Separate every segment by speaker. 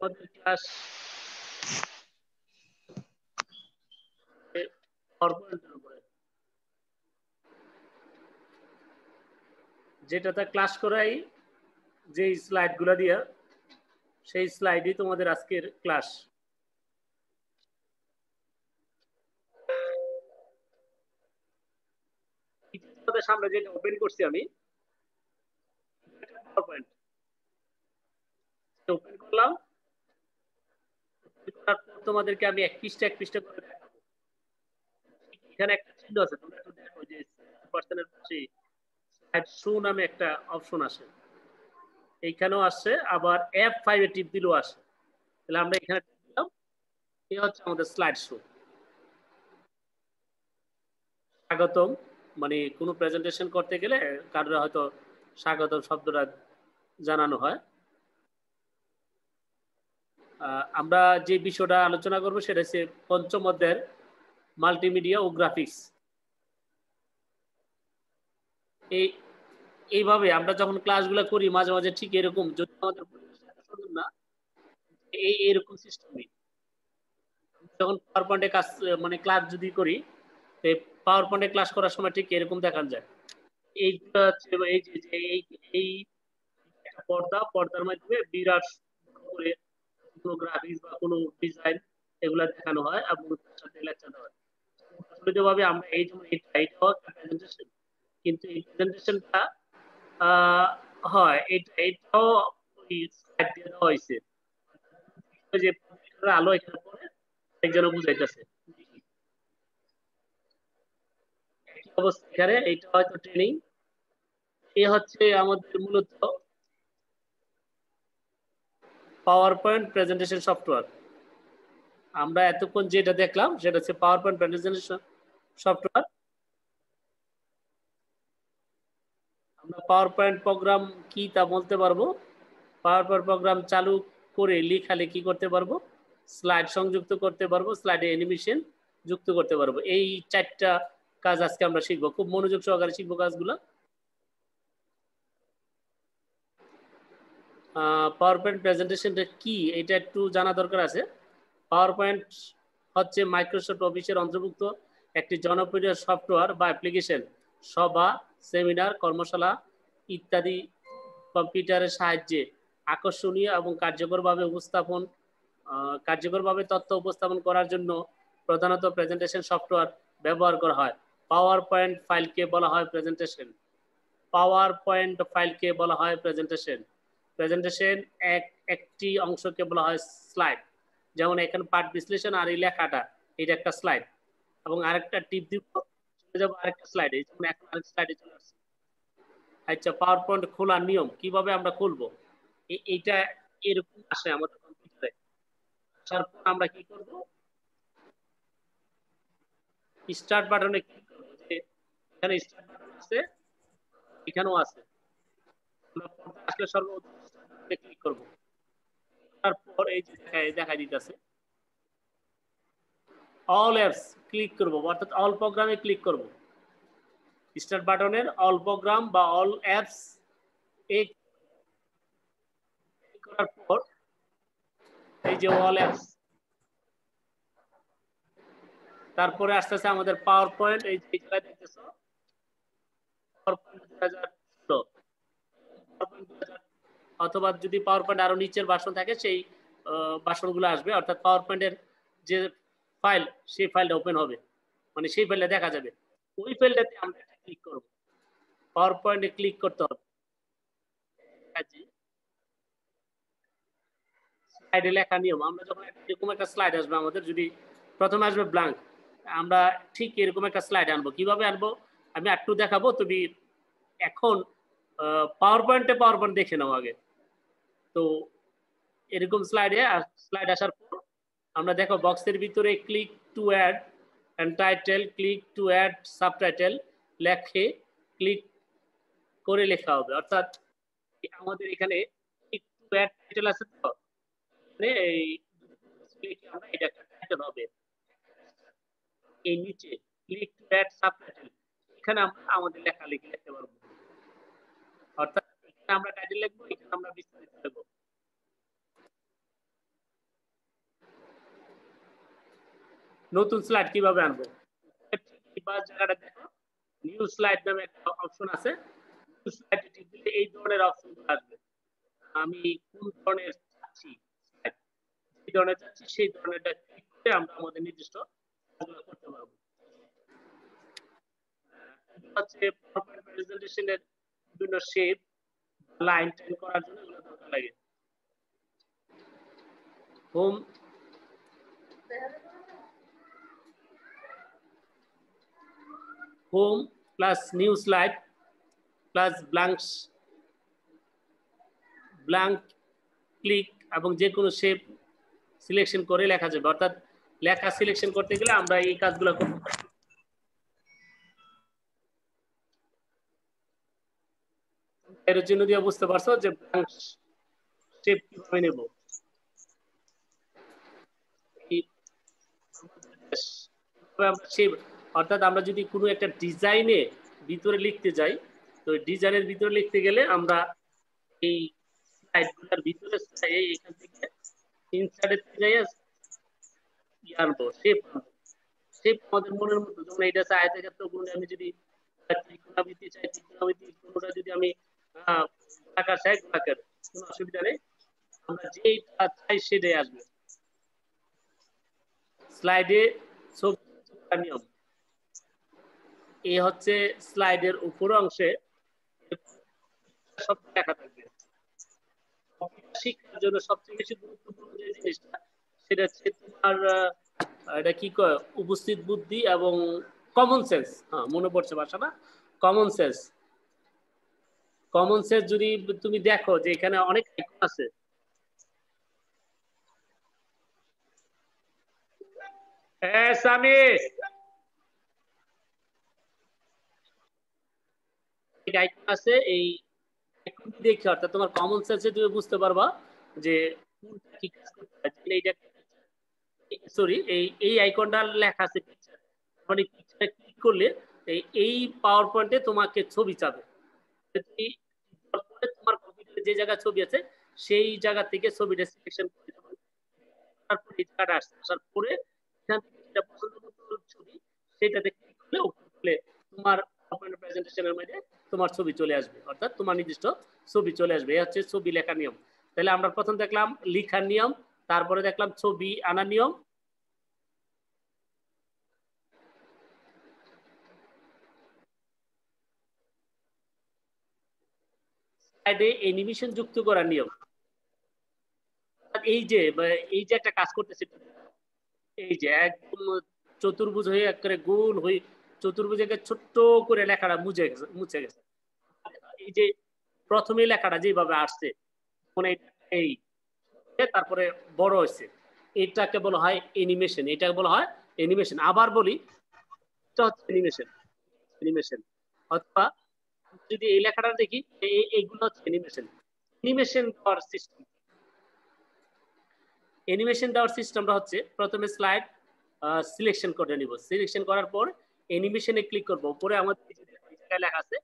Speaker 1: আমাদের ক্লাস পাওয়ারপয়েন্টের উপরে, যেটাতে ক্লাস করাই যে স্লাইড গুলা দিয়া, সেই স্লাইডই তোমাদের আজকের ক্লাস। তোমাদের সামনে যেটা ওপেন করছি আমি, পাওয়ারপয়েন্ট ওপেন করলাম। তোমাদেরকে আমি এক পৃষ্ঠা করে দেখাবো। এখানে একটা চিহ্ন আছে, তোমরা একটু দেখো যে পার্সনের পাশে স্লাইড শো নামে একটা অপশন আসে, এইখানেও আসছে, আবার F5 এ টিপ দিলেও আসে। তাহলে আমরা এখানে টিপ দিলাম, এই হচ্ছে আমাদের স্লাইড শো। স্বাগতম, মানে কোনো প্রেজেন্টেশন করতে গেলে কারোর হয়তো স্বাগতম শব্দটা জানানো হয়। আমরা যে বিষয়টা আলোচনা করব সেটা হচ্ছে পঞ্চম অধ্যায়ের মাল্টিমিডিয়া ও গ্রাফিক্স। এই এইভাবে আমরা যখন ক্লাসগুলো করি মাঝে মাঝে ঠিক এরকম, যদি আমাদের না এরকম সিস্টেমই যখন পাওয়ার পয়েন্টে কাজ মানে ক্লাস যদি করি, পাওয়ার পয়েন্টে ক্লাস করার সময় ঠিক এরকম দেখান যায়। এইটা হচ্ছে এই যে এই এই পর্দার মাধ্যমে বিরাট করে কোনো গ্রাফিক্স বা কোনো ডিজাইন এগুলা দেখানো হয় এবং তার সাথে লেকচার দেওয়া হয়। ভাবে আমরা এই যেমন এইটাও একটা প্রেজেন্টেশন, কিন্তু এই প্রেজেন্টেশনটা হয় এইটাও ওই স্লাইড দিয়ে দেওয়া হয়েছে, যে আলো এখানে পড়ে একজন বুঝাইতেছে অবস্থা। এখানে এইটা হয়তো ট্রেনিং। এ হচ্ছে আমাদের মূলত পাওয়ার পয়েন্ট প্রেজেন্টেশন সফটওয়্যার। আমরা এতক্ষণ যেটা দেখলাম সেটা হচ্ছে পাওয়ার পয়েন্ট প্রেজেন্টেশন সফটওয়্যার। আমরা পাওয়ার পয়েন্ট প্রোগ্রাম কি তা বলতে পারবো, পাওয়ার পয়েন্ট প্রোগ্রাম চালু করে লেখালেখি করতে পারবো, স্লাইড সংযুক্ত করতে পারবো, স্লাইডে অ্যানিমেশন যুক্ত করতে পারবো। এই চারটা কাজ আজকে আমরা শিখবো, খুব মনোযোগ সহকারে শিখবো কাজগুলো। পাওয়ার পয়েন্ট প্রেজেন্টেশনটা কি এটা একটু জানা দরকার আছে। পাওয়ার পয়েন্ট হচ্ছে মাইক্রোসফট অফিসের অন্তর্ভুক্ত একটি জনপ্রিয় সফটওয়্যার বা অ্যাপ্লিকেশন। সভা, সেমিনার, কর্মশালা ইত্যাদি কম্পিউটারের সাহায্যে আকর্ষণীয় এবং কার্যকরভাবে তথ্য উপস্থাপন করার জন্য প্রধানত প্রেজেন্টেশন সফটওয়্যার ব্যবহার করা হয়। পাওয়ার পয়েন্ট ফাইলকে বলা হয় প্রেজেন্টেশন। পাওয়ার পয়েন্ট ফাইলকে বলা হয় প্রেজেন্টেশন। প্রেজেন্টেশন একটি অংশকে বলা হয় স্লাইড। যেমন এখানে পাঠ বিশ্লেষণ আর এই লেখাটা, এটা একটা স্লাইড, এবং আরেকটা টিপ দিব চলে যাবো আরেকটা স্লাইডে, যেমন এখন আরেক স্লাইডে চলে আসছে। আচ্ছা, পাওয়ার পয়েন্ট খোলার নিয়ম কিভাবে আমরা খুলবো, এইটা এরকম আসে আমাদের কম্পিউটারে। আসার পর আমরা কি করব, স্টার্ট বাটনে ক্লিক করব। যে এখানে স্টার্ট বাটন আছে, এখানেও আছে, আমরা পর্দা আসলে সর্বপ্রথম স্টার্ট বাটনে ক্লিক করব। তারপর এই যে দেখা দিতেছে অল অ্যাপস ক্লিক করব, অর্থাৎ অল প্রোগ্রামে ক্লিক করব। স্টার্ট বাটনের অল প্রোগ্রাম বা অল অ্যাপস এই করার পর এই যে অল অ্যাপস, তারপরে আসতেছে আমাদের পাওয়ার পয়েন্ট। এই যে জায়গায় দেখতেছো পাওয়ার পয়েন্ট 2016, অথবা যদি পাওয়ার পয়েন্ট আরো নিচের ভার্সন থাকে সেই ভার্সনগুলো আসবে, অর্থাৎ পাওয়ার পয়েন্টের যে ফাইল সেই ফাইলটা ওপেন হবে, মানে সেই ফাইলটা দেখা যাবে। ওই ফাইলটাতে আমরা ক্লিক করব, পাওয়ার পয়েন্টে ক্লিক করতে হবে। স্লাইডে লেখা নিয়ম, আমরা যখন এরকম একটা স্লাইড আসবে আমাদের, যদি প্রথমে আসবে ব্ল্যাঙ্ক, আমরা ঠিক এরকম একটা স্লাইড আনবো। কিভাবে আনবো আমি একটু দেখাবো, তুমি এখন পাওয়ার পয়েন্ট দেখে নাও আগে। তো এরকম স্লাইড আসার পর আমরা দেখো বক্সের ভিতরে click to add title, click to add subtitle লেখে ক্লিক করে লেখা হবে। অর্থাৎ আমাদের এখানে ক্লিক টু অ্যাড টাইটেল আছে, তো এই আমরা এটা একটা টাইটেল হবে। এই নিচে ক্লিক টু অ্যাড সাবটাইটেল, এখানে আমরা আমাদের লেখালেখি লিখতে পারবো। অর্থাৎ এখানে আমরা টাইটেল লিখবো, এখানে আমরা বিস্তারিত লিখবো। নতুন স্লাইড কিভাবে আনবো? জায়গাটা দেখো, নিউ স্লাইড নামে একটা অপশন আছে। নিউ স্লাইডে টিপ দিলে এই ধরনের অপশন আসবে। আমি কোন ধরনের চাচ্ছি স্লাইড, যে ধরনের চাচ্ছি সেই ধরনেরটা ক্লিক করে আমরা আমাদের নির্দিষ্ট কাজগুলো করতে পারবো। হচ্ছে পাওয়ারপয়েন্ট প্রেজেন্টেশনের বিভিন্ন শেপ, লাইন টাইন করার জন্য এগুলো দরকার লাগে। Home whom plus new slide plus blank click এবং যে কোনো শেপ সিলেকশন করে লেখা যাবে। অর্থাৎ লেখা সিলেকশন করতে গেলে আমরা এই কাজগুলো করতে পারি। এর জন্য দিয়ে বুঝতে পারছো যে ব্ল্যাঙ্ক শেপ কিভাবে নেব। অর্থাৎ আমরা যদি কোনো একটা ডিজাইনে ভিতরে লিখতে যাই, তো ডিজাইনের ভিতরে লিখতে গেলে আমরা এই স্লাইডগুলোর ভিতরে এখান থেকে ইনসার্টের যাই আনবো শেপ আমাদের মনের মতো। যেমন এটা আছে আয়তাকার গুণ, আমি যদি ত্রিকোণামিতি চাই, ত্রিকোণামিতি কোনটা যদি আমি আকার চাই আকার, কোনো অসুবিধা নেই। আমরা যেটা চাই সেটাই আসবে। স্লাইডে নিয়ম এই হচ্ছে স্লাইডের উপর অংশে সব লেখা থাকবে। শিক্ষার জন্য সবচেয়ে বেশি গুরুত্বপূর্ণ যে জিনিসটা সেটা হচ্ছে তোমার এটা কি কয় উপস্থিত বুদ্ধি এবং কমন সেন্স। হ্যাঁ, মনে পড়ছে ভাষাটা, কমন সেন্স। কমন সেন্স যদি তুমি দেখো যে এখানে অনেক আইকন আছে, হ্যাঁ সামি, আইকন আছে, এই দেখে অর্থাৎ তোমার কমন সেন্সে তুমি বুঝতে পারবা যে কোনটা কি কাজ করতে হয়। এইটা সরি, এই আইকনটা লেখা আছে পিকচার, মানে পিকচারে ক্লিক করলে এই পাওয়ার পয়েন্টে তোমাকে ছবি চাবে। তোমার কম্পিউটারে যে জায়গায় ছবি আছে সেই জায়গা থেকে ছবিটা সিলেকশন করে দেবে। তারপর এই জায়গাটা আসার পরে এখান থেকে যেটা পছন্দ মতো ছবি সেটাতে ক্লিক করলে উপরে তোমার প্রেজেন্টেশনের মধ্যে তোমার ছবি চলে আসবে, অর্থাৎ তোমার নির্দিষ্ট ছবি চলে আসবে। এই হচ্ছে ছবি লেখার নিয়ম। তাহলে আমরা প্রথম দেখলাম লেখার নিয়ম, তারপরে দেখলাম ছবি আনার নিয়ম। স্লাইডে অ্যানিমেশন যুক্ত করার নিয়ম। এই যে একটা কাজ করতেছে, এই যে একদম চতুর্ভুজ হয়ে একেবারে গোল হয়ে চতুর্ভুজকে ছোট্ট করে লেখাটা মুছে গেছে। এই যে প্রথমে লেখাটা যেভাবে আসছে, এই তারপরে বড় হয়েছে, এটাকে বলা হয় অ্যানিমেশন। এটাকে বলা হয় অ্যানিমেশন। আবার বলি, এটা হচ্ছে অ্যানিমেশন। অ্যানিমেশন অথবা যদি এই লেখাটা দেখি, এইগুলো হচ্ছে অ্যানিমেশন। অ্যানিমেশন দেওয়ার সিস্টেম, অ্যানিমেশন দেওয়ার সিস্টেমটা হচ্ছে প্রথমে স্লাইড সিলেকশন করে নিব। সিলেকশন করার পর অ্যানিমেশনে ক্লিক করব। উপরে আমাদের জায়গায় লেখা আছে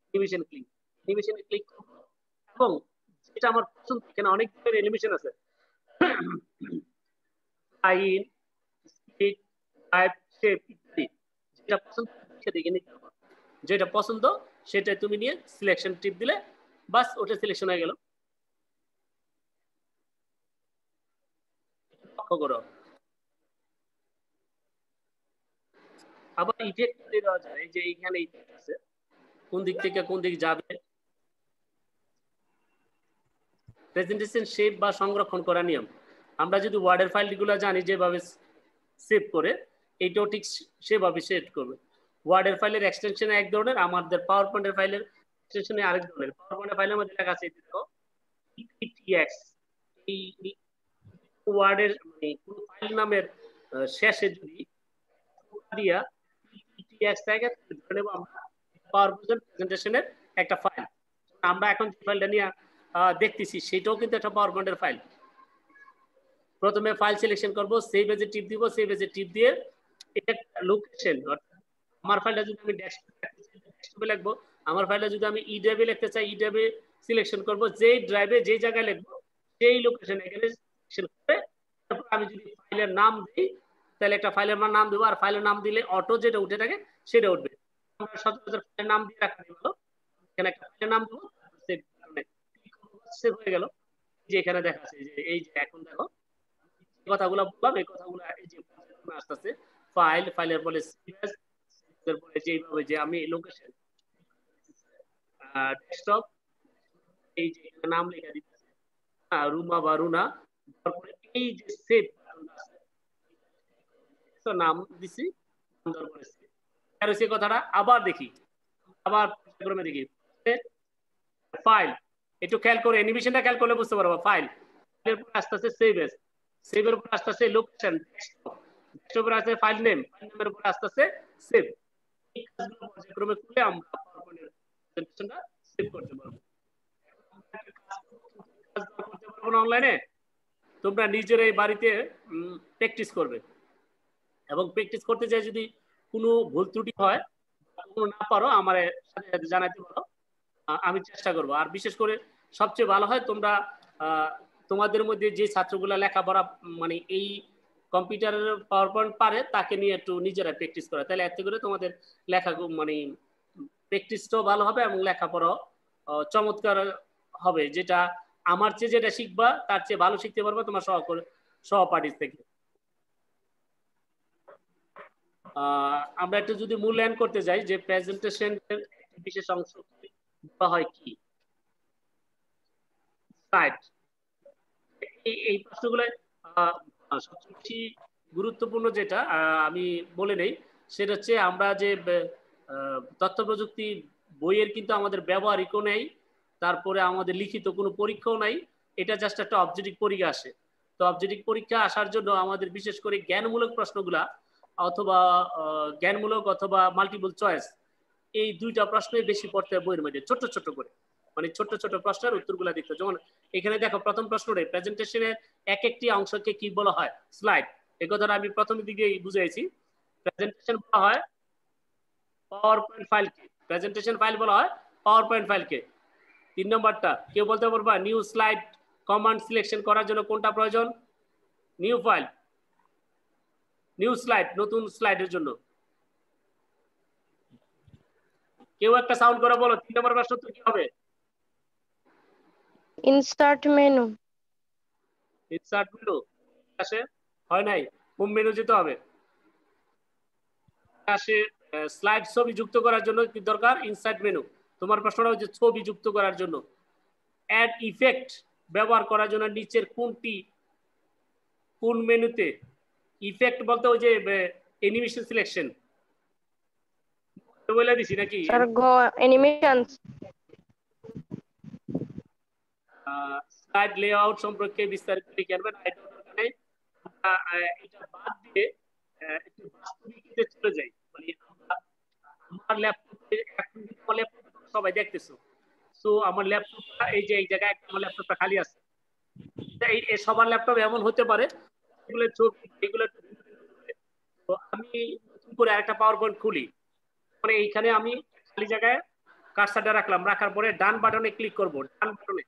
Speaker 1: অ্যানিমেশন ক্লিক, অ্যানিমেশনে ক্লিক করব এবং যেটা আমার পছন্দ, এখানে অনেক ধরনের অ্যানিমেশন আছে, লাইন, স্পিড, টাইপ, শেপ ইত্যাদি। যেটা পছন্দ সেটা নিতে হবে। যেটা পছন্দ সেটা তুমি নিয়ে সিলেকশন টিপ দিলে বাস ওটা সিলেকশন হয়ে গেল। লক্ষ্য করো, আবার ইফেক্ট করে দেওয়া যায়। যে এইখানে ইফেক্ট আছে, কোন দিক থেকে কোন দিক যাবে। প্রেজেন্টেশন শেপ বা সংরক্ষণ করা নিয়ম, আমরা যদি ওয়ার্ডের ফাইলগুলো জানি যেভাবে সেভ করে, এইটাও ঠিক সেভাবে সেভ করবে। ওয়ার্ডের ফাইলের এক্সটেনশন এক ধরনের, আমাদের পাওয়ার পয়েন্টের ফাইলের এক্সটেনশন আরেক ধরনের। পাওয়ার পয়েন্টের ফাইলের মধ্যে লেখা আছে দেখো পিপিটিএক্স। এই ওয়ার্ডের মানে কোন ফাইল নামের শেষে যদি দিয়া পিপিটিএক্স থাকে, ধরে নেব আমরা পাওয়ার পয়েন্ট প্রেজেন্টেশনের একটা ফাইল। আমরা এখন যে ফাইলটা নিয়ে দেখতেছি সেটাও কিন্তু একটা পাওয়ার পয়েন্টের ফাইল। প্রথমে ফাইল সিলেকশন করব, সেভ এজে টিপ দিব। সেভ এজে টিপ দিয়ে এটা লোকেশন, আমার ফাইলটা যদি আমি ডেস্কটপে লিখবো, আমার ফাইলটা যদি আমি ই ড্রাইভে লিখতে চাই, ই ড্রাইভে সিলেকশন করব। যেই ড্রাইভে যেই জায়গায় লিখবো সেই লোকেশন এখানে সিলেকশন করে তারপর আমি যদি ফাইলের নাম দিই, তাহলে একটা ফাইলের নাম দেবো, আর ফাইলের নাম দিলে অটো যেটা উঠে থাকে সেটা উঠবে। আমরা সচরাচর ফাইলের নাম দিয়ে রাখা ভালো। এখানে একটা ফাইলের নাম দেবো, সেভ হয়ে গেল। যে এখানে দেখা আছে যে এই যে এখন দেখো কথাগুলো বললাম, এই কথাগুলো এই যে আসতেছে ফাইলের বলে পরে যেভাবে যে আমি লোকেশন ডেস্কটপ এই যে নাম লেখা দিতেছে রুমা বা রুনা, তারপরে এই যে সেভ তো নাম দিছি, আর সেই কথাটা আবার দেখি, আবার ক্রমে দেখি ফাইল, একটু খেয়াল করে অ্যানিমেশনটা খেয়াল করলে বুঝতে পারবো। ফাইল এর পর আস্তে আস্তে সেভ এস, সেভের উপর আস্তে আস্তে লোকেশন ডেস্কটপের আছে ফাইল নেম, ফাইল নেমের উপর আস্তে আস্তে সেভ। এই কাজগুলো পর্যায়ক্রমে করলে আমরা পাওয়ারপয়েন্টের প্রেজেন্টেশনটা সেভ করতে পারবো। করতে পারবো না অনলাইনে, তোমরা নিজেরাই বাড়িতে প্র্যাকটিস করবে, এবং প্র্যাকটিস করতে চাই যদি কোনো ভুল ত্রুটি হয়, কোনো না পারো আমার সাথে সাথে জানাতে পারো, আমি চেষ্টা করব। আর বিশেষ করে সবচেয়ে ভালো হয় তোমরা তোমাদের মধ্যে যে ছাত্রগুলা লেখাপড়া মানে এই কম্পিউটারের পাওয়ার পয়েন্ট পারে তাকে নিয়ে একটু নিজেরা প্র্যাকটিস করা, তাহলে এতে করে তোমাদের লেখা মানে প্র্যাকটিসটাও ভালো হবে এবং লেখাপড়াও চমৎকার হবে, যেটা আমার চেয়ে যেটা শিখবা তার চেয়ে ভালো শিখতে পারবে তোমার সহপাঠী থেকে। আমরা একটু যদি মূল্যায়ন করতে যাই যে প্রেজেন্টেশনের বিশেষ অংশ হয় কি স্লাইড, এই প্রশ্নগুলো সবচেয়ে বেশি গুরুত্বপূর্ণ যেটা আমি বলে নেই, সেটা হচ্ছে আমরা যে তথ্য প্রযুক্তি বইয়ের কিন্তু আমাদের ব্যবহারিকও নেই, তারপরে আমাদের লিখিত কোনো পরীক্ষাও নাই, এটা জাস্ট একটা অবজেক্টিভ পরীক্ষা আসে। তো অবজেক্টিভ পরীক্ষা আসার জন্য আমাদের বিশেষ করে জ্ঞানমূলক প্রশ্নগুলা অথবা জ্ঞানমূলক অথবা মাল্টিপল চয়েস, এই দুইটা প্রশ্নই বেশি পড়তে হয় বইয়ের মধ্যে, ছোট ছোট করে, মানে ছোট ছোট প্রশ্নের উত্তরগুলো দেখতে। যেমন এখানে দেখো প্রথম প্রশ্নটা প্রেজেন্টেশনের এক একটি অংশকে কি বলা হয়, স্লাইড। এই কথাটা আমি প্রথম দিকে বুঝাইছি। প্রেজেন্টেশন বলা হয় পাওয়ার পয়েন্ট ফাইলকে, প্রেজেন্টেশন ফাইল বলা হয় পাওয়ার পয়েন্ট ফাইলকে। 3 নম্বরটা কেউ বলতে পারবা নিউ স্লাইড কমান্ড সিলেকশন করার জন্য কোনটা প্রয়োজন, নিউ ফাইল, নিউ স্লাইড নতুন স্লাইডের জন্য। কেউ একটা সাউন্ড করে বলো 3 নম্বর প্রশ্ন তো কি হবে,
Speaker 2: ইনসার্ট মেনু।
Speaker 1: ইনসার্ট মেনু আসে হয় নাই, হোম মেনু যেতে হবে। আসে স্লাইড ছবি যুক্ত করার জন্য কি দরকার, ইনসার্ট মেনু। তোমার প্রশ্নটা হচ্ছে ছবি যুক্ত করার জন্য। অ্যাড ইফেক্ট ব্যবহার করার জন্য নিচের কোনটি কোন মেনুতে, ইফেক্ট বলতে ওই যে অ্যানিমেশন সিলেকশন বলে দিছি নাকি,
Speaker 2: স্যার গো অ্যানিমেশনস।
Speaker 1: স্লাইড লেআউট সম্পর্কে বিস্তারিত লিখে আনবেন, এটা বাদ দিয়ে একটু বাস্তবিকতে চলে যাই। মানে আমার ল্যাপটপে এখন আমার ল্যাপটপ সবাই দেখতেছো, সো আমার ল্যাপটপটা এই যে এই জায়গায় আমার ল্যাপটপটা খালি আছে, এই সবার ল্যাপটপ এমন হতে পারে এগুলো ছবি এগুলো। তো আমি নতুন করে আরেকটা পাওয়ার পয়েন্ট খুলি, মানে এইখানে আমি খালি জায়গায় কার্সারটা রাখলাম, রাখার পরে ডান বাটনে ক্লিক করব, ডান বাটনে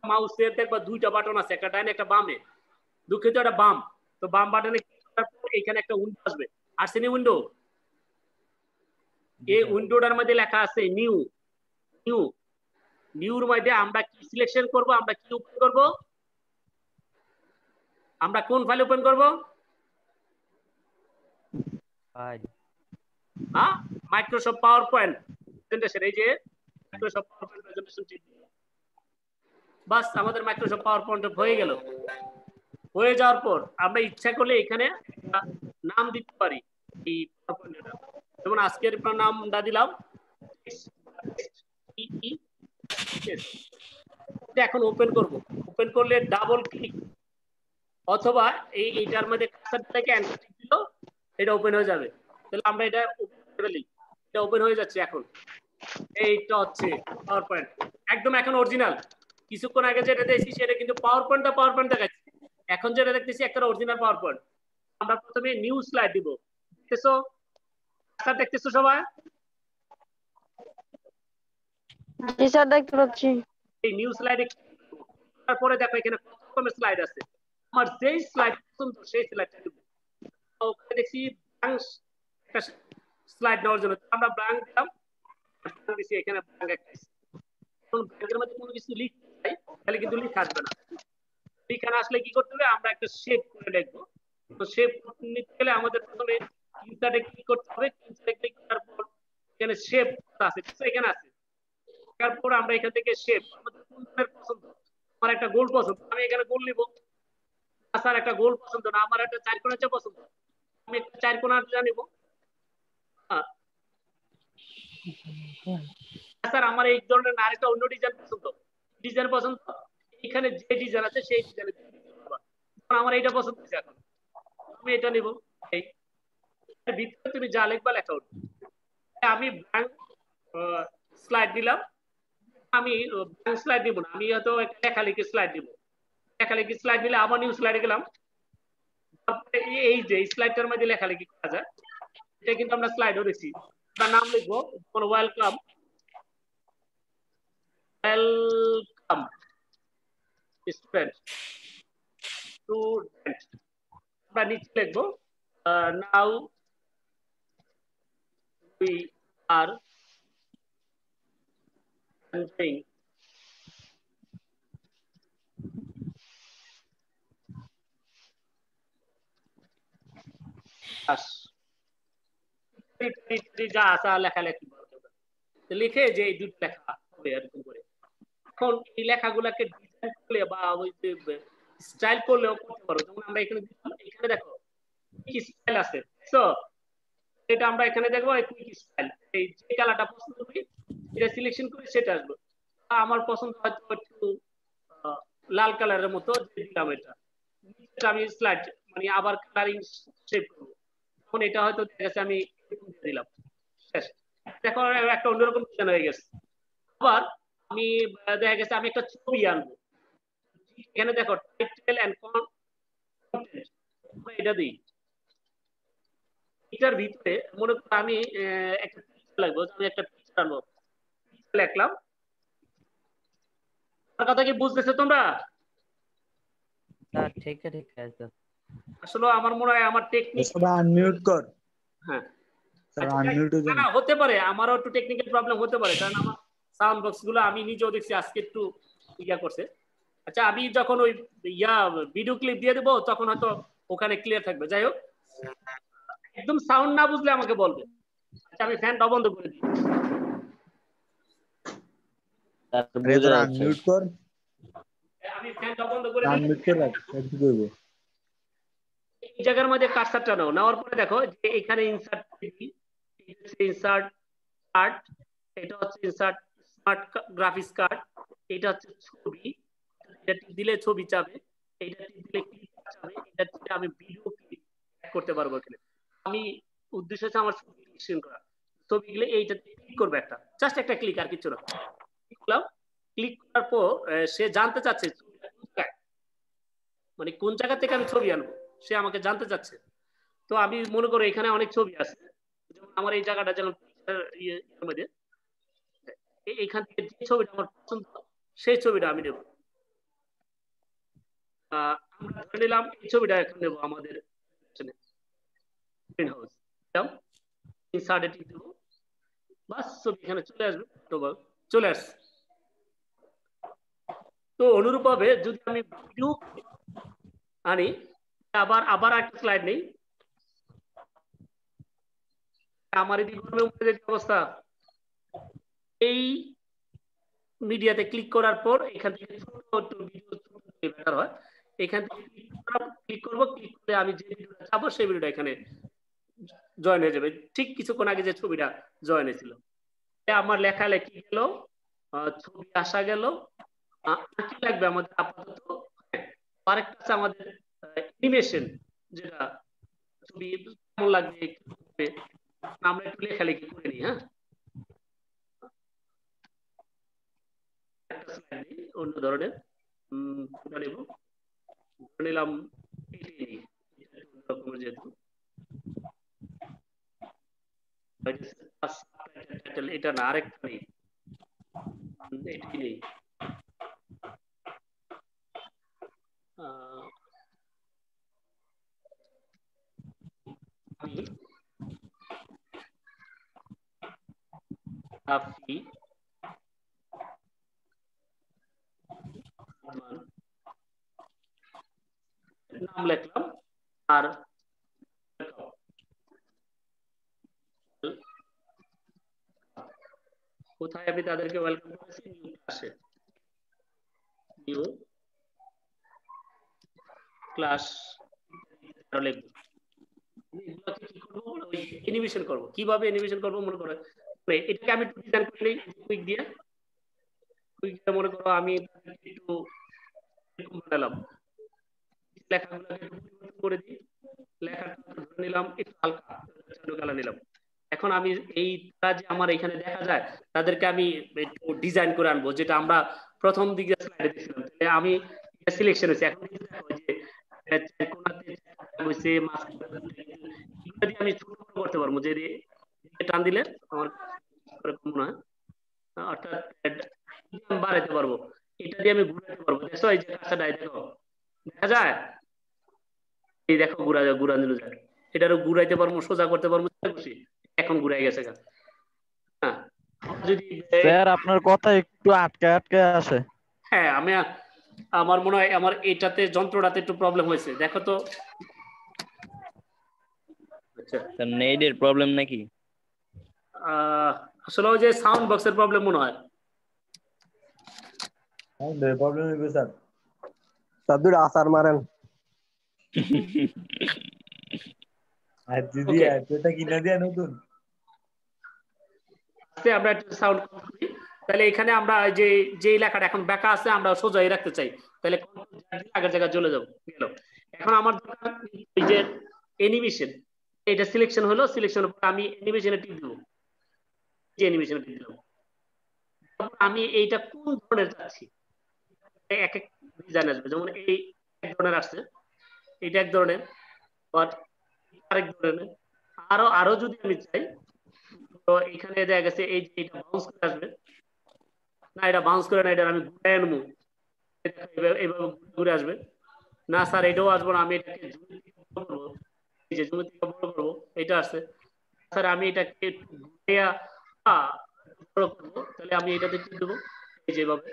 Speaker 1: মাউসের দেখবা দুইটা বাটন আছে, একটা ডাইনে একটা বামে, দুঃখিত একটা বাম। তো বাম বাটনে ক্লিক করার পর এখানে একটা উইন্ডো আসবে, আসেনি উইন্ডো, এই উইন্ডোটার মধ্যে লেখা আছে নিউ, নিউ, নিউর মধ্যে আমরা কি সিলেকশন করব, আমরা কি ওপেন করব, আমরা কোন ফাইল ওপেন করব,
Speaker 3: ফাইল
Speaker 1: হ্যাঁ মাইক্রোসফট পাওয়ার পয়েন্ট প্রেজেন্টেশন, এই যে মাইক্রোসফট পাওয়ার পয়েন্ট প্রেজেন্টেশন, বাস আমাদের মাইক্রোসফট পাওয়ার পয়েন্ট হয়ে গেল। হয়ে যাওয়ার পর আমরা ইচ্ছা করলে এখানে নাম দিতে পারি এই পাওয়ার পয়েন্টটা, যেমন আজকের নামটা দিলাম এখন ওপেন করব, ওপেন করলে ডাবল ক্লিক অথবা এইটার মধ্যে কার্সর থেকে এন্টার টিপ দিল, এটা ওপেন হয়ে যাবে। তাহলে আমরা এটা ওপেন করে নিই, এটা ওপেন হয়ে যাচ্ছে এখন। এইটা হচ্ছে পাওয়ার পয়েন্ট একদম এখন অরিজিনাল। কিছুক্ষণ আগে যেটা দেখছি সেটা কিন্তু পাওয়ার পয়েন্ট দেখাচ্ছে, এখন যেটা দেখতেছি একটা অরিজিনাল পাওয়ার পয়েন্ট। আমরা প্রথমে নিউ স্লাইড দিব, দেখতেছো স্যার, দেখতেছো সবাই,
Speaker 2: জি স্যার দেখতে পাচ্ছি।
Speaker 1: এই নিউ স্লাইডে তারপরে দেখো এখানে কত রকমের স্লাইড আছে, আমার যেই স্লাইড পছন্দ সেই স্লাইডটা দিব। ওখানে দেখছি ব্ল্যাঙ্ক একটা স্লাইড নেওয়ার জন্য আমরা ব্ল্যাঙ্ক দিলাম, দিছি এখানে ব্ল্যাঙ্ক একটা এখন ব্ল্যাঙ্কের মধ্যে কোনো কিছু লিখতে চাই তাহলে কিন্তু লিখ আসবে না। এখানে আসলে কি করতে হবে, আমরা একটা শেপ করে লিখবো। তো শেপ নিতে গেলে আমাদের প্রথমে ইনসার্টে ক্লিক করতে হবে, ইনসার্টে ক্লিক করার পর এখানে শেপ আছে, এখানে আছে। তারপর আমরা এখান থেকে শেপ আমাদের কোন ধরনের পছন্দ, আমার একটা গোল পছন্দ, আমি এখানে গোল নিব। স্যার একটা গোল পছন্দ না, আমার একটা চার কোণা পছন্দ, আমি একটা চার কোণা নিব। স্যার আমার এই ধরনের আরেকটা অন্য ডিজাইন পছন্দ, ডিজাইন পছন্দ এখানে যে ডিজাইন আছে সেই ডিজাইনে আমার এইটা পছন্দ হয়েছে, এখন আমি এটা নিব। এই ভিতরে তুমি যা লিখবা লেখা উঠবে। আমি ব্ল্যাঙ্ক স্লাইড দিলাম, আমি ব্ল্যাঙ্ক স্লাইড দিব না, আমি হয়তো একটা লেখালেখি স্লাইড দিব। লেখালেখি স্লাইড দিলে আবার নিউ স্লাইডে গেলাম। এই যে স্লাইডটার মধ্যে লেখালেখি করা যায়, এটা কিন্তু আমরা স্লাইডও দেখছি। আমরা নাম লিখবো ওয়েলকাম, ওয়েলকাম স্টুডেন্ট, স্টুডেন্ট আমরা নিচে লিখবো now we are entering class, যা আছে লেখালেখি লিখে যে এই দুটো লেখা হবে এরকম করে। এখন এই লেখাগুলোকে ডিজাইন করলে বা ওই যে স্টাইল করলেও করতে পারো। যেমন আমরা এখানে দিলাম, এখানে দেখো কি স্টাইল আছে, তো এটা আমরা এখানে দেখবো কুইক স্টাইল, এই যে কালারটা পছন্দ করি এটা সিলেকশন করে সেটা আসবে। আমার পছন্দ হয়তো একটু লাল কালারের মতো দিলাম, এটা আমি স্লাইড মানে আবার কালারিং শেপ করব। এখন এটা হয়তো দেখা গেছে আমি দিলাম, শেষ। দেখো একটা অন্যরকম ডিজাইন হয়ে গেছে। আবার আমি দেখা গেছে আমি একটা ছবি আনবো, এখানে দেখো টাইটেল এন্ড কন্টেন্ট, এটা দিই। এটার ভিতরে মনে করো আমি একটা পিকচার লাগবো, আমি একটা পিকচার আনবো, লিখলাম। আমার কথা কি বুঝতেছো তোমরা?
Speaker 3: স্যার ঠিক আছে।
Speaker 1: আসলে আমার মনে হয় আমার টেকনিক,
Speaker 4: সবাই আনমিউট কর।
Speaker 1: হ্যাঁ
Speaker 4: স্যার
Speaker 1: আচ্ছা,
Speaker 4: আনমিউট হয়ে যান।
Speaker 1: না হতে পারে আমারও একটু টেকনিক্যাল প্রবলেম হতে পারে, কারণ আমার সাউন্ড বক্স গুলো আমি নিজেও দেখছি আজকে একটু ইয়া করছে। আচ্ছা আমি যখন ওই ভিডিও ক্লিপ দিয়ে দেবো তখন হয়তো ওখানে ক্লিয়ার থাকবে। যাই হোক, একদম সাউন্ড না বুঝলে আমাকে বলবে। আচ্ছা আমি ফ্যানটা বন্ধ করে দিই।
Speaker 4: এবার আনমিউট কর।
Speaker 1: আমি ফ্যানটা বন্ধ করে দিই।
Speaker 4: আনমিউট করে রাখ, কি করব?
Speaker 1: এই জায়গার মধ্যে কার্সারটা নাও, নেওয়ার পরে দেখো যে এখানে ইনসার্ট ইনসার্ট কার্ড, এটা হচ্ছে ইনসার্ট স্মার্ট গ্রাফিক্স কার্ড, এটা হচ্ছে ছবি, এটা দিলে ছবি চাবে, এটা দিলে ক্লিপ চাবে, এটা দিলে আমি ভিডিও ক্লিপ করতে পারবো এখানে। আমি উদ্দেশ্য হচ্ছে আমার ছবি সিলেকশন করা, ছবিগুলো এইটা ক্লিক করবে, একটা জাস্ট একটা ক্লিক আর কিছু না। ক্লিক করার পর সে জানতে চাচ্ছে মানে কোন জায়গা থেকে আমি ছবি আনবো, সে আমাকে জানতে চাচ্ছে। তো আমি মনে করো এখানে অনেক ছবি আছে, যেমন আমার এই জায়গাটা যেমন ইয়ের মধ্যে এইখান থেকে যে ছবিটা আমার পছন্দ সেই ছবিটা আমি নেব। আমরা ধরে নিলাম এই ছবিটা এখন নেব আমাদের গ্রিন হাউস, ইনসার্টে টিপ দেবো, বাস ছবি এখানে চলে আসবে, চলে আসছে। তো অনুরূপ ভাবে যদি আমি ভিডিও আনি, আবার আবার একটা স্লাইড নেই, আমার এদিকে অবস্থা, এই মিডিয়াতে ক্লিক করার পর এখান থেকে ছোট ভিডিও বেটার হয়, এখান থেকে ক্লিক করব, ক্লিক করে আমি যে ভিডিওটা চাবো সেই ভিডিওটা এখানে জয়েন হয়ে যাবে, ঠিক কিছুক্ষণ আগে যে ছবিটা জয়েন হয়েছিল। আমার লেখালেখি গেল, ছবি আসা গেল, কি লাগবে আমাদের আপাতত, আরেকটা আছে আমাদের অ্যানিমেশন, যেটা ছবি কেমন লাগবে আমরা একটু লেখালেখি করে নিই। হ্যাঁ অন্য ধরনের নেব, নিলাম যেহেতু এটা না, আরেকটা নেই, এটি নেই, রাফি নাম লিখলাম আর কোথায় আমি তাদেরকে ওয়েলকাম করেছি নিউ ক্লাসে নিউ ক্লাস লিখবো এগুলোকে কি করব ওই অ্যানিমেশন করব কিভাবে অ্যানিমেশন করব মনে করো এটাকে আমি ডিজাইন করে নেই কুইক দিয়ে মনে করো আমি একটু এরকম বানালাম লেখাগুলোকে একটু পরিবর্তন করে দিই লেখাটা ধরে নিলাম একটু হালকা চালু কালার নিলাম এখন আমি এই তারা যে আমার এখানে দেখা যায় তাদেরকে আমি একটু ডিজাইন করে আনবো যেটা আমরা প্রথম দিকে স্লাইডে দেখছিলাম তাহলে আমি সিলেকশন হয়েছে এখন দেখো যে কোনাতে হয়েছে মাঝখানে আমি ছোট করতে পারবো যে টান দিলে আমার মনে হয় অর্থাৎ বাড়াইতে পারবো এটা দিয়ে আমি ঘুরাতে পারবো দেখো এই যে কাজটা দেখো দেখা যায় এই দেখো ঘুরানো যায় এটারও ঘুরাইতে পারবো সোজা করতে পারবো খুশি এখন ঘুরাই গেছে হ্যাঁ যদি
Speaker 3: স্যার আপনার কথা একটু আটকে আটকে আসে
Speaker 1: হ্যাঁ আমি আমার মনে হয় আমার এটাতে যন্ত্রটাতে একটু প্রবলেম হয়েছে দেখো তো আচ্ছা
Speaker 5: স্যার নেটের প্রবলেম নাকি
Speaker 1: আসলে ওই যে সাউন্ড বক্সের প্রবলেম মনে হয়
Speaker 4: প্রবলেম হবে স্যার সাদুর আসার মারেন আর দিদি এটা কিনা দিয়া নতুন
Speaker 1: আমরা একটা সাউন্ড করি তাহলে এখানে আমরা যে যে লেখাটা এখন বাঁকা আছে আমরা সোজাই রাখতে চাই তাহলে আগের জায়গায় চলে যাব গেল এখন আমার দরকার এই যে অ্যানিমেশন এটা সিলেকশন হলো সিলেকশনের পর আমি অ্যানিমেশনে টিপ দেব যে অ্যানিমেশনে টিপ দিলাম তারপর আমি এইটা কোন ধরনের চাচ্ছি এক এক ডিজাইন আসবে যেমন এই এক ধরনের আসছে এটা এক ধরনের বাট আরেক ধরনের আরো যদি আমি চাই তো এখানে দেখা গেছে এই যে এটা বাউন্স করে আসবে না এটা বাউন্স করে না এটা আমি ঘুরে আনবো এইভাবে ঘুরে আসবে না স্যার এটাও আসবো না আমি এটাকে এই যে জমি থেকে বড় করবো এটা আছে স্যার আমি এটাকে ঘুরিয়া বড় করবো তাহলে আমি এটাতে টিপ দেবো এই যেভাবে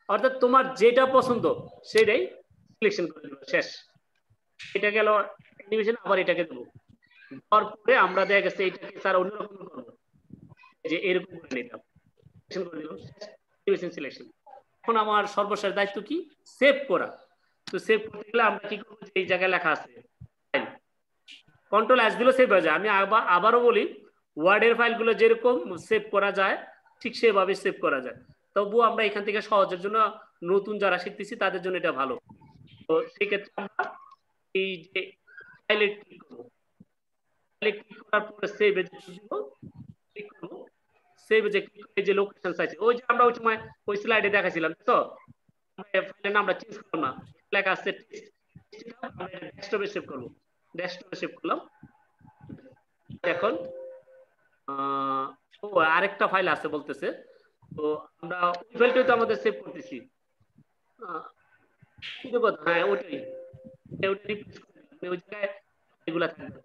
Speaker 1: অর্থাৎ তোমার যেটা পছন্দ সেটাই সিলেকশন করে দেবো শেষ এটা গেল অ্যানিমেশন আবার এটাকে দেবো তারপরে আমরা দেখা গেছে এটাকে স্যার অন্যরকম করবো যে এরকম করে নিলাম করে দিলাম অ্যানিমেশন সিলেকশন এখন আমার সর্বশেষ দায়িত্ব কি সেভ করা তো সেভ করতে গেলে আমরা কি করবো যে এই জায়গায় লেখা আছে কন্ট্রোল এস দিলে সেভ হয়ে যায় আমি আবারও বলি ওয়ার্ডের ফাইলগুলো যেরকম সেভ করা যায় ঠিক সেভাবে সেভ করা যায় তবুও আমরা এখান থেকে সহজের জন্য নতুন যারা শিখতেছি তাদের জন্য এটা ভালো তো সেক্ষেত্রে আমরা এই যে ফাইলে ক্লিক করবো ক্লিক করার পরে সেভ এ দিব ক্লিক করব সেভ এ ক্লিক করে যে লোকেশন চাইছে ওই যে আমরা ওই সময় ওই স্লাইডে দেখাছিলাম তো ফাইলের নামটা চেঞ্জ করব না লেখা আছে আমরা ডেস্কটপে সেভ করব ডেস্কটপে সেভ করলাম এখন ও আরেকটা ফাইল আছে বলতেছে তো আমরা ওই ফাইলটাই তো আমাদের সেভ করতেছি কিন্তু কথা হ্যাঁ ওইটাই ওইটা রিপ্লেস করে দিলাম ওই জায়গায় এগুলা থাকবে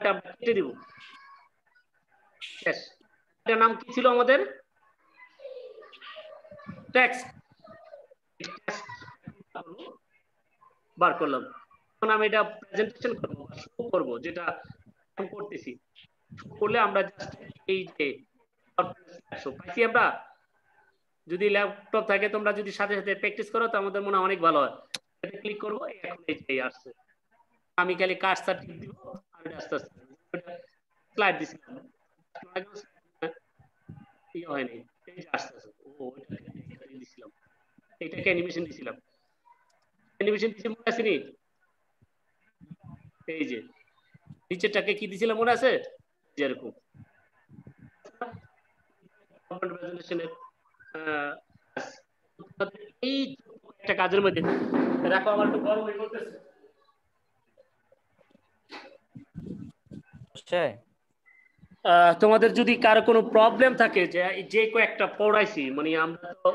Speaker 1: আমরা কেটে দিব শেষ এটার নাম কি ছিল আমাদের টেক্সট বার করলাম এখন আমি এটা প্রেজেন্টেশন করব শো করব যেটা এখন করতেছি করলে আমরা জাস্ট এই যে পাইছি আমরা যদি ল্যাপটপ থাকে তোমরা যদি সাথে সাথে প্র্যাকটিস করো তো আমাদের মনে হয় অনেক ভালো হয় এটা ক্লিক করব এখন এই আসছে আমি খালি কার্সার টিপ দিব আর আস্তে আস্তে স্লাইড দিছিলাম এই হয়নি এই যে আস্তে আস্তে ও এটা দিছিলাম এটাকে অ্যানিমেশন দিছিলাম অ্যানিমেশন দিছি মনে আছে নি এই যে নিচেরটাকে কি দিছিলাম মনে আছে যেরকম প্রেজেন্টেশনের এই একটা কাজের মধ্যে রাখো আমার একটু গরম হয়ে পড়তেছে তোমাদের যদি কারো কোনো প্রবলেম থাকে যে কয়েকটা পড়াইছি মানে আমরা তো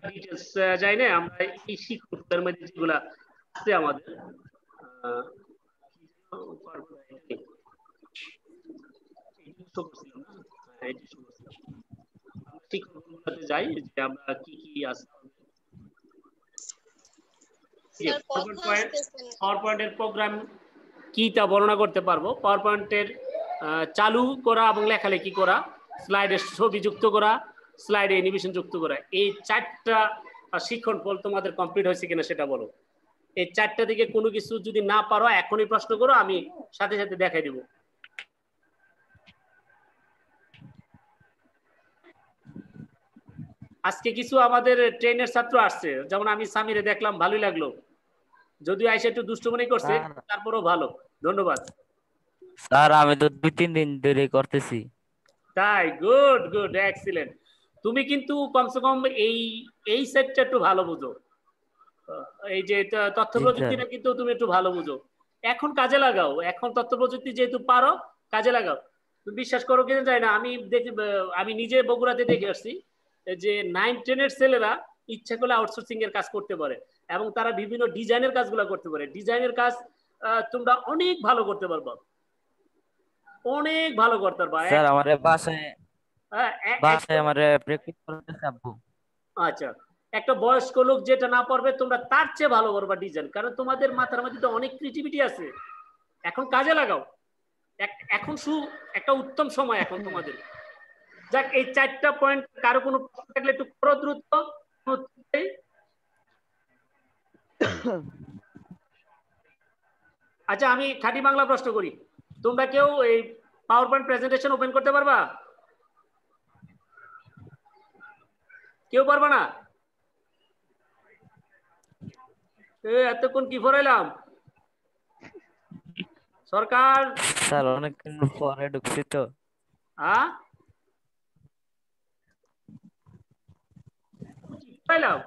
Speaker 1: ডিটেইলস যাই না আমরা এই শিক্ষকের মধ্যে যেগুলা আছে আমাদের এটি সমস্যা। শিক্ষকগুলোতে যাই যে আমরা কি কি আছে
Speaker 6: স্যার কথা আসতেছে না।
Speaker 1: পাওয়ার পয়েন্টের প্রোগ্রাম কি তা বর্ণনা করতে পারবো। পাওয়ার পয়েন্টের চালু করা এবং লেখালেখি করা, স্লাইডে ছবি যুক্ত করা, স্লাইডে অ্যানিমেশন যুক্ত করা, এই 4টা শিক্ষণ ফল তোমাদের কমপ্লিট হয়েছে কিনা সেটা বলো। এই 4টা দিকে কোনো কিছু যদি না পারো এখনই প্রশ্ন করো, আমি সাথে সাথে দেখাই দিব। আজকে কিছু আমাদের ট্রেনের ছাত্র আসছে, যেমন আমি সামিরে দেখলাম, ভালোই লাগলো, যদিও আইসা একটু দুষ্টুমনি করছে, তারপরও ভালো, ধন্যবাদ।
Speaker 5: স্যার আমি তো 2-3 দিন ধরে করতেছি।
Speaker 1: তাই? Good good, excellent. তুমি কিন্তু কমসে কম এই এই সেটটা একটু ভালো বুঝো, এই যে তথ্য প্রযুক্তিটা কিন্তু তুমি একটু ভালো বুঝো, এখন কাজে লাগাও। এখন তথ্য প্রযুক্তি যেহেতু পারো, কাজে লাগাও। তুমি বিশ্বাস করো কিনা যায় না, আমি দেখি, আমি নিজে বগুড়াতে দেখে আসছি যে 9-10 ছেলেরা ইচ্ছা করলে আউটসোর্সিং এর কাজ করতে পারে, এবং তারা বিভিন্ন ডিজাইনের কাজগুলো করতে পারে। ডিজাইনের কাজ তোমরা অনেক ভালো করতে পারবা, অনেক ভালো করতে পারবা।
Speaker 5: স্যার আমারে বাসায়
Speaker 1: হ্যাঁ,
Speaker 5: আমারে প্র্যাকটিস করতে চাবো।
Speaker 1: আচ্ছা, একটা বয়স্ক লোক যেটা না পারবে তোমরা তার চেয়ে ভালো করবা ডিজাইন, কারণ তোমাদের মাথার মধ্যে তো অনেক ক্রিয়েটিভিটি আছে, এখন কাজে লাগাও। এখন একটা উত্তম সময় এখন তোমাদের। যাক, এই 4টা পয়েন্ট কারো কোনো প্রশ্ন থাকলে একটু করো দ্রুত। আচ্ছা, আমি খাঁটি বাংলা প্রশ্ন করি, তোমরা কেউ এই পাওয়ার পয়েন্ট প্রেজেন্টেশন ওপেন করতে পারবা? কেউ পারবা না? এতক্ষণ কি ফরাইলাম সরকার?
Speaker 5: স্যার অনেকদিন পরে ঢুকছি তো।
Speaker 1: হ্যাঁ, ফরাইলাম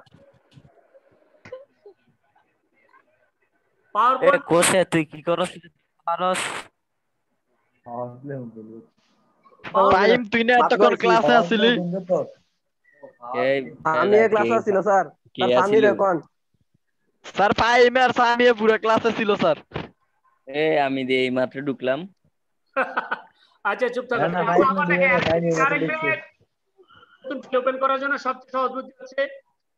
Speaker 1: পাওয়ার
Speaker 5: এ
Speaker 1: পয়েন্ট।
Speaker 5: কোষে তুই কি করছ পারস?
Speaker 3: টাইম তুই না এতক্ষণ ক্লাসে আছিলি।
Speaker 5: এই
Speaker 7: আমি এই ক্লাসে ছিল স্যার।
Speaker 5: কে
Speaker 7: স্যার
Speaker 5: আছিল?
Speaker 7: সামির এখন
Speaker 3: স্যার ফাইম আর সামিয়ে পুরো ক্লাসে ছিল স্যার।
Speaker 5: আমি দিয়ে এই মাত্র ঢুকলাম।
Speaker 1: আচ্ছা, চুপ থাকো। ওপেন করার জন্য সবচেয়ে সহজ বুদ্ধি হচ্ছে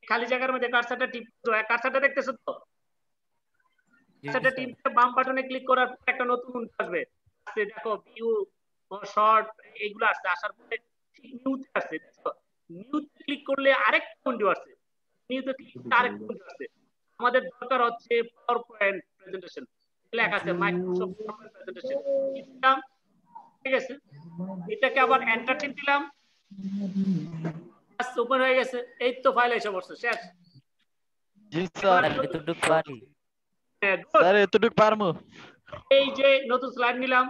Speaker 1: খালি জায়গার মধ্যে কার্সারটা টিপতে হয়। কার্সারটা দেখতেছো তো? কার্সারটা টিপে বাম বাটনে ক্লিক করার পর একটা নতুন উইন্ডো আসবে। দেখো ভিউ, শর্ট, এইগুলো আসছে। আসার পরে নিউতে আসছে, দেখো নিউতে ক্লিক করলে আরেকটা উইন্ডো আসছে, নিউতে ক্লিক করলে আরেকটা উইন্ডো আসছে। আমাদের দরকার হচ্ছে পাওয়ার পয়েন্ট প্রেজেন্টেশন, লেখা আছে মাইক্রোসফট পাওয়ার পয়েন্ট প্রেজেন্টেশন। ঠিক আছে, এটাকে আবার এন্টার টিপ দিলাম, ওপেন হয়ে গেছে। এই তো ফাইল এসে পড়ছে, শেষ।
Speaker 3: জি স্যার।
Speaker 5: এতটুক পারি
Speaker 3: স্যার এতটুক পারমু।
Speaker 1: এই যে নতুন স্লাইড নিলাম,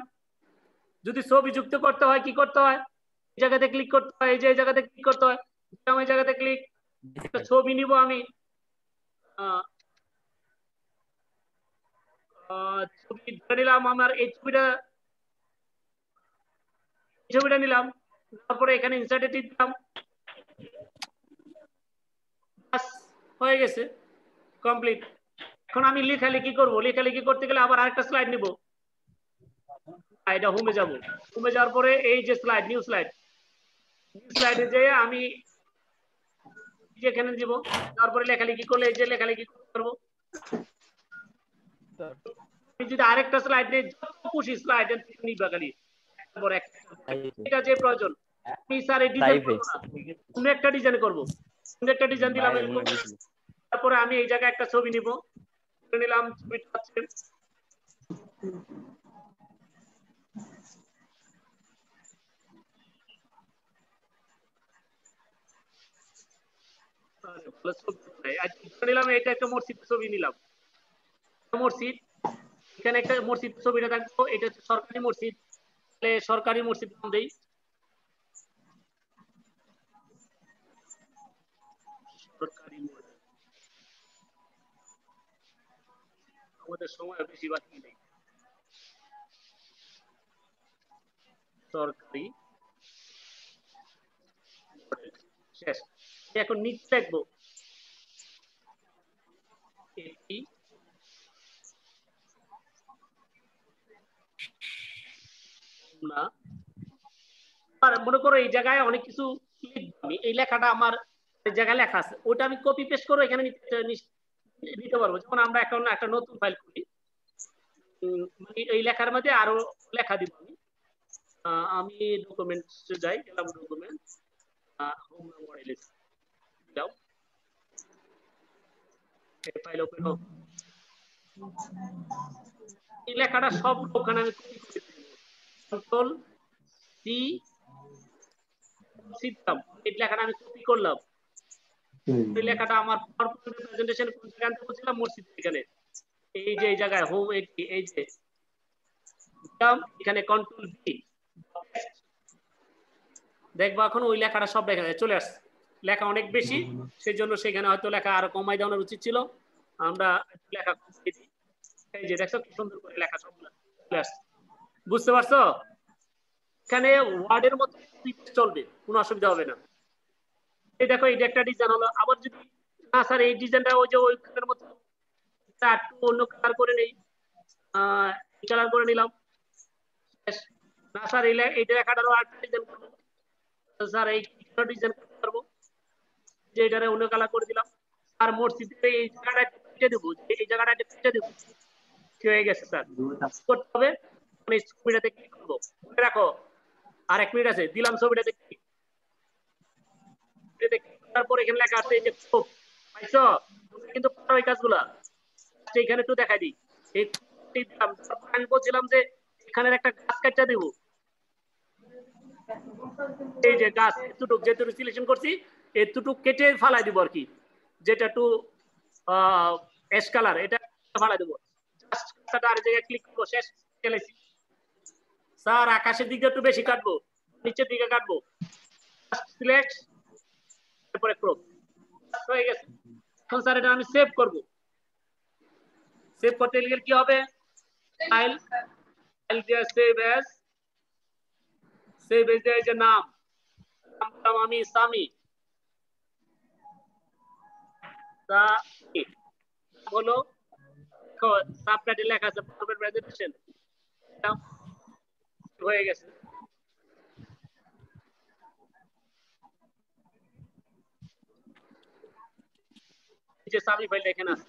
Speaker 1: যদি ছবি যুক্ত করতে হয় কি করতে হয়? এই জায়গাতে ক্লিক করতে হয়, এই যে এই জায়গাতে ক্লিক করতে হয়, এই জায়গাতে ক্লিক। একটা ছবি নিব আমি, ছবি ধরে নিলাম, আমার এই ছবিটা নিলাম, তারপরে এখানে ইনসার্টে টিপ দিলাম, হয়ে গেছে, কমপ্লিট। এখন আমি লেখালেখি করব, লেখালেখি করতে গেলে আবার আরেকটা স্লাইড নিব, এটা হোমে যাব। হোমে যাওয়ার পরে এই যে স্লাইড, নিউ স্লাইডে যেয়ে আমি এখানে দিব, তারপরে লেখালেখি করলে এই যে লেখালেখি করতে পারবো। আমি যদি আরেকটা স্লাইড নেই, যত খুশি স্লাইড নিবা খালি একবার একটা, এটা যে প্রয়োজন। আমি স্যার এই ডিজাইন করব না, অন্য একটা ডিজাইন করব, অন্য একটা ডিজাইন দিলাম। তারপরে আমি এই জায়গায় একটা ছবি নিব, নিলাম, ছবিটা আছে নিলাম, এটা একটা মসজিদের ছবি নিলাম, মসজিদ, এখানে একটা মসজিদ ছবিটা থাকবো, এটা হচ্ছে সরকারি মসজিদ, তাহলে সরকারি মসজিদ নাম দেই। সরকারি মসজিদ, আমাদের সময় বেশি বাকি নেই। সরকারি শেষ। এখন নিচে দেখবো এটি না আর মনে করো এই জায়গায় অনেক কিছু আমি এই লেখাটা আমার এই জায়গায় লেখা আছে, ওটা আমি কপি পেস্ট করে এখানে নিতে পারবো। যেমন আমরা এখন একটা নতুন ফাইল খুলি, এই লেখার মধ্যে আরো লেখা দিব আমি। আমি ডকুমেন্টস যাই, গেলাম ডকুমেন্টস, হোম মডেল দাও, এই ফাইল ওপেন হোক। এই লেখাটা সব ওখানে আমি কপি করে দেব, কন্ট্রোল সি সিস্টেম, এই লেখাটা আমি কপি করলাম। এই লেখাটা আমার পাওয়ারপয়েন্ট প্রেজেন্টেশন কোন জায়গায় করছিলাম, মসজিদ এখানে, এই যে এই জায়গায় হোম, এই যে এখানে কন্ট্রোল ভি, দেখবা এখন ওই লেখাটা সব লেখা চলে আসছে। লেখা অনেক বেশি, সেই জন্য সেখানে হয়তো লেখা আরো কমাই দেওয়ার উচিত ছিল, আমরা লেখা কমিয়ে দিই। এই যে দেখছো কি সুন্দর করে লেখা সব চলে আসছে, বুঝতে পারছো? এখানে ওয়ার্ডের মতো চলবে, কোনো অসুবিধা হবে না। এই দেখো এইটা একটা ডিজাইন হলো। আবার যদি না স্যার এই ডিজাইনটা ওই যে ওইখানের মতো একটু অন্য কালার করে নেই, এই কালার করে নিলাম, না স্যার এই লেখাটারও আরেকটা ডিজাইন করবো, স্যার এই ডিজাইন করতে পারবো, যে এটারে অন্য কালার করে দিলাম। আর মসজিদে এই জায়গাটা কেটে দেবো, এই জায়গাটা কেটে দেবো, কি হয়ে গেছে স্যার? করতে হবে, আমি ছবিটাতে ক্লিক করবো, মনে রাখো আর 1 মিনিট আছে, দিলাম ছবিটাতে ক্লিক, তারপর এখানে লেখা আছে এই যে প্রুফ, পাইছো? কিন্তু এই কাজগুলা এখানে একটু দেখাই দিই। এই দিলাম, আমি বলছিলাম যে এখানে একটা গাছ কাটটা দেব, এই যে গাছ এতটুক যেটুকু সিলেকশন করছি এতটুক কেটে ফালাই দিব আর কি, যেটা একটু অ্যাশ কালার, এটা ফালাই দেব। জাস্ট কাটটা আর জায়গায় ক্লিক করব, শেষ ফেলেছি। স্যার আকাশের দিকে একটু বেশি কাটবো, নিচের দিকে কাটবো, সিলেক্ট, তারপরে ক্রপ, হয়ে গেছে। এখন স্যার এটা আমি সেভ করব, সেভ করতে গেলে কি হবে? ফাইল দিয়ে সেভ এজ, যে নাম আমি সামি হলো, সাবটাইটেল লেখা আছে পাওয়ারপয়েন্ট প্রেজেন্টেশন, হয়ে গেছে। যে সামি ফাইলটা এখানে আছে,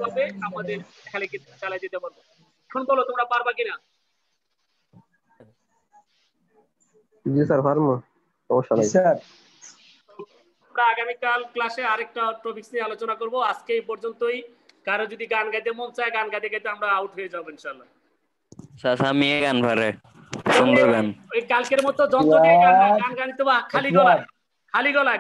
Speaker 1: তবে আমাদের খালি কি চালাই দিতে পারবো। এখন বলো তোমরা পারবা কিনা?
Speaker 7: জি স্যার, পারবো, সমস্যা নাই
Speaker 4: স্যার।
Speaker 1: আমরা আগামীকাল ক্লাসে আরেকটা টপিক নিয়ে আলোচনা করব। আজকে এই পর্যন্তই। কারো যদি গান গাইতে মন চায়, গান গাইতে গাইতে আমরা আউট হয়ে যাবো ইনশাআল্লাহ।
Speaker 5: চাচা মেয়ে গান পারে, সুন্দর গান।
Speaker 1: ওই কালকের মতো যন্ত্র দিয়ে গান গান গাইতে বা খালি গলায়